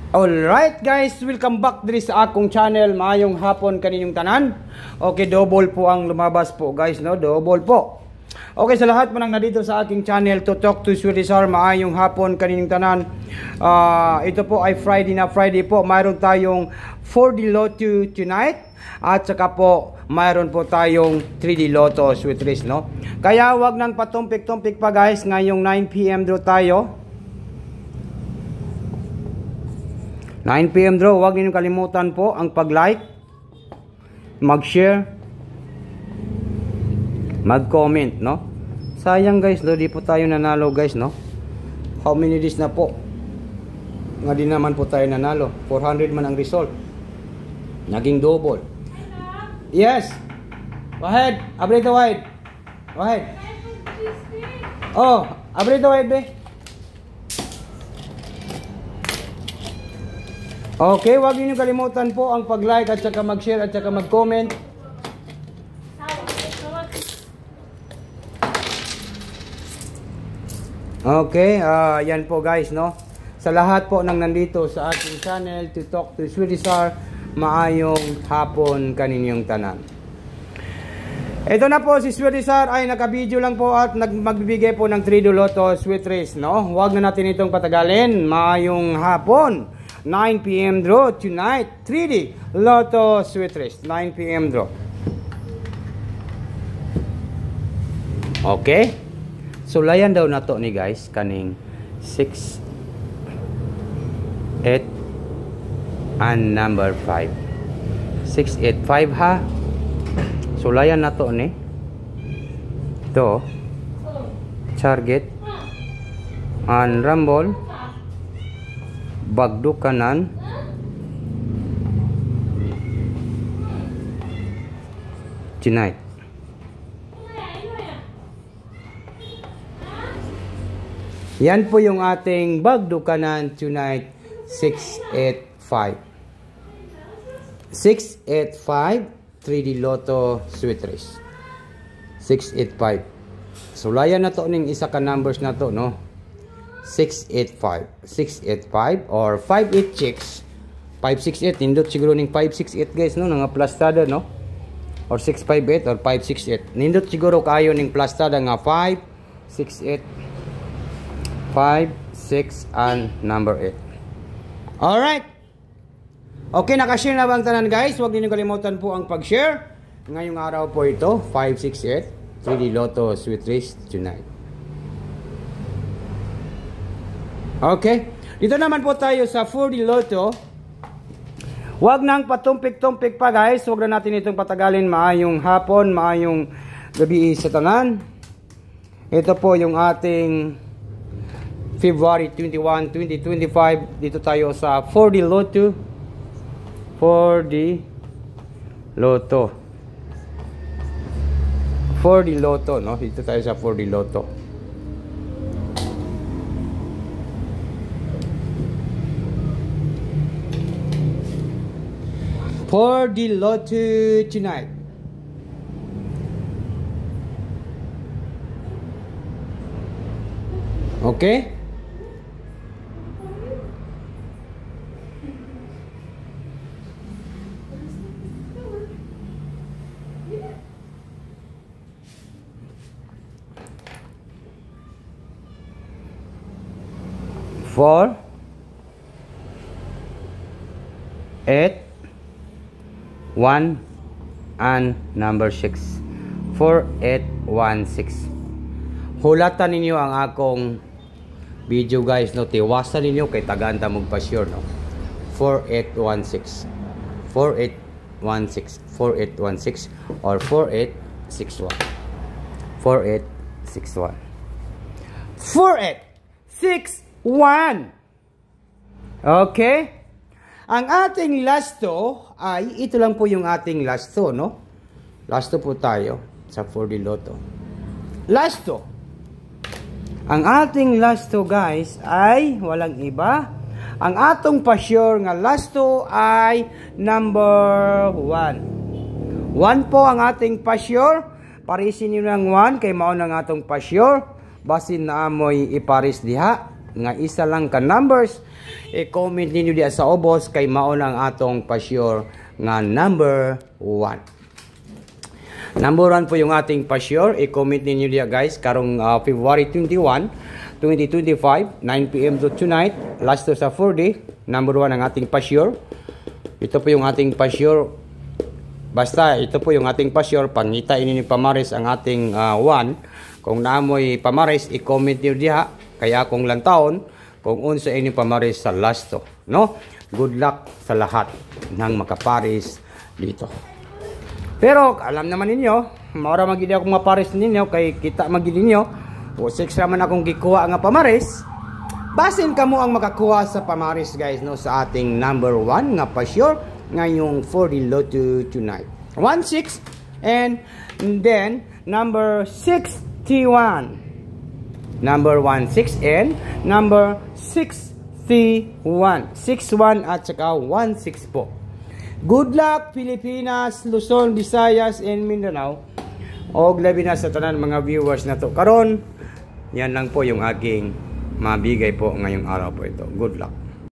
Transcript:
Alright guys, welcome back diri sa akong channel. Maayong hapon kaninyong tanan. Okay, double po ang lumabas po guys, no? Double po. Okay, sa lahat mo nang nandito sa aking channel to talk to Sweetie Sar, maayong hapon kaninyong tanan. Ito po ay Friday na Friday po. Mayroon tayong 4D Lotto tonight. At saka po, mayroon po tayong 3D Lotto Sweet Race, no? Kaya wag nang patumpik-tumpik pa guys. Ngayong 9 PM draw tayo. 9 PM draw, huwag niyo kalimutan po ang pag-like, mag-share, mag-comment, no? Sayang guys, no? Di po tayo nanalo guys, no? How many days na po? Nga di naman po tayo nanalo. 400 man ang result. Naging double. Yes! Go ahead, abrito wide. Go ahead. Oh, abrito wide be. Okay, huwag niyo kalimutan po ang pag-like at saka mag-share at saka mag-comment. Okay, yan po guys, no? Sa lahat po nang nandito sa ating channel to talk to Sweetie Sar, maayong hapon kaninyong tanan. Ito na po si Sweetie Sar ay nakabideo lang po at magbibigay po ng 3D Lotto Sweet Race, no? Huwag na natin itong patagalin. Maayong hapon. 9 PM draw tonight. 3D Lotto Sweet Race. 9 PM draw. Okay. So layan daw na to ni guys. Kaning 6, 8, and number 5. 6, 8, 5 ha. So layan na to ni. Ito. Target. And rumble. Bagdo kanan, tonight. Yan po yung ating bagdo kanan tonight. 685 685 3D Lotto Sweet Race 685. So layan na to ning isa ka numbers na to, no? 685 or 586 568. Nindot siguro ning 568 guys, no? Nga plastada, no? Or 658 or 568. Nindot siguro kayo ning plastada nga 568 5, 6 and number 8. Alright. Okay, nakashare na bang tanan guys? Huwag niyo kalimutan po ang pag-share. Ngayong araw po ito 568 3D Lotto Sweet Race tonight. Okay, dito naman po tayo sa 4D Lotto. Huwag nang patumpik-tumpik pa guys. Huwag na natin itong patagalin. Maayong hapon, maayong gabi sa tanan. Ito po yung ating February 21, 2025. Dito tayo sa 4D Lotto. 4D Lotto. 4D Lotto, no? Dito tayo sa 4D Lotto. 4D Lotto tonight. Okay? Four, 8, 1 and number 6. 4816. Hulatan ninyo ang akong video guys, no? Tiwasan ninyo kay tagaan ta magpa-sure, no? 4816 4816 4816 or 4861 4861 4861. Okay? Ang ating lasto ay, ito lang po yung ating lasto, no? Lasto po tayo sa 4D Lotto. Lasto. Ang ating lasto guys ay walang iba. Ang atong pa-sure nga lasto ay number 1. 1 po ang ating pa-sure. Parisin nyo ng 1 kay mao ng atong pa-sure. Basin na amoy iparis diha. nga isa lang ka numbers, i-comment ninyo diya sa ubos kay mao lang atong pa-sure nga number 1. Number 1 po yung ating pa-sure. I-comment ninyo diya guys karong February 21, 2025, 9 PM to tonight. Last to sa 4D. Number 1 ang ating pa-sure. Ito po yung ating pa-sure. Basta ito po yung ating pa-sure. Pangita ini ni Pamaris ang ating 1. Kung naamoy Pamaris, i-comment niyo diha. Kaya akong lang taon kung unsa ini Pamaris sa last to. No? Good luck sa lahat ng makaparis dito. Pero alam naman ninyo, maura magidi akong maparis ninyo kay kita magidi ninyo. O 6 raman akong gikuha nga Pamaris. Basin kamo ang makakuha sa Pamaris guys no sa ating number 1 nga pa-sure ngayong 4D Lotto tonight. 16 and then number 61. Number 16 and number 61. 61 at saka 16 po. Good luck Pilipinas, Luzon, Visayas, and Mindanao. Og labi na sa tanan mga viewers na to. Karon, yan lang po yung aking mabigay po ngayong araw po ito. Good luck.